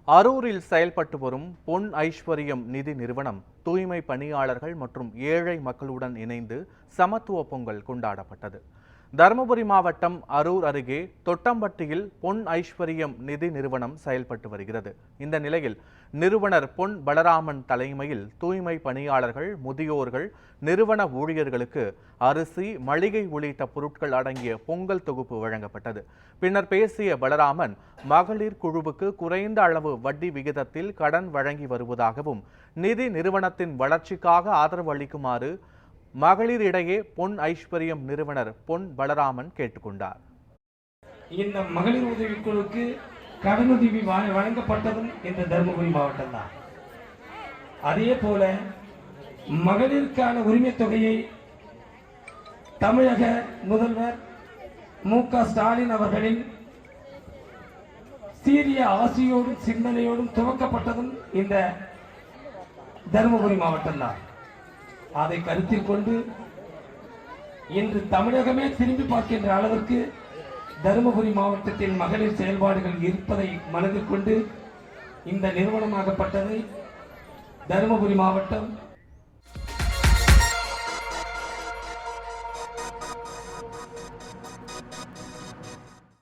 அரூரில் செயல்பட்டு வரும் பொன் ஐஸ்வர்யம் நிதி நிறுவனம் தூய்மை பணியாளர்கள் மற்றும் ஏழை மக்களுடன் இணைந்து சமத்துவ பொங்கல் கொண்டாடப்பட்டது. தருமபுரி மாவட்டம் அரூர் அருகே தொட்டம்பட்டியில் பொன் ஐஸ்வர்யம் நிதி நிறுவனம் செயல்பட்டு வருகிறது. இந்த நிலையில் நிறுவனர் பொன் பலராமன் தலைமையில் தூய்மை பணியாளர்கள், முதியோர்கள், நிறுவன ஊழியர்களுக்கு அரிசி, மளிகை உள்ளிட்ட பொருட்கள் அடங்கிய பொங்கல் தொகுப்பு வழங்கப்பட்டது. பின்னர் பேசிய பலராமன், மகளிர் குழுவுக்கு குறைந்த அளவு வட்டி விகிதத்தில் கடன் வழங்கி வருவதாகவும் நிதி நிறுவனத்தின் வளர்ச்சிக்காக ஆதரவு அளிக்குமாறு மகளிரிடையே பொன் ஐஸ்வர்யம் நிறுவனர் பொன் பலராமன் கேட்டுக்கொண்டார். இந்த மகளிர் உதவிக்குழுக்கு கடனுதவி வழங்கப்பட்டதும் இந்த தருமபுரி மாவட்டம் தான். அதே போல மகளிருக்கான உரிமை தொகையை தமிழக முதல்வர் மு.க. ஸ்டாலின் அவர்களின் சீரிய ஆசையோடும் சிந்தனையோடும் துவக்கப்பட்டதும் இந்த தருமபுரி மாவட்டம் தான். அதை கருத்தில் கொண்டு இன்று தமிழகமே திரும்பி பார்க்கின்ற அளவிற்கு தருமபுரி மாவட்டத்தில் மகளிர் செயல்பாடுகள் இருப்பதை மனதில் கொண்டு இந்த நிறுவனமாகப்பட்டதை தருமபுரி மாவட்டம்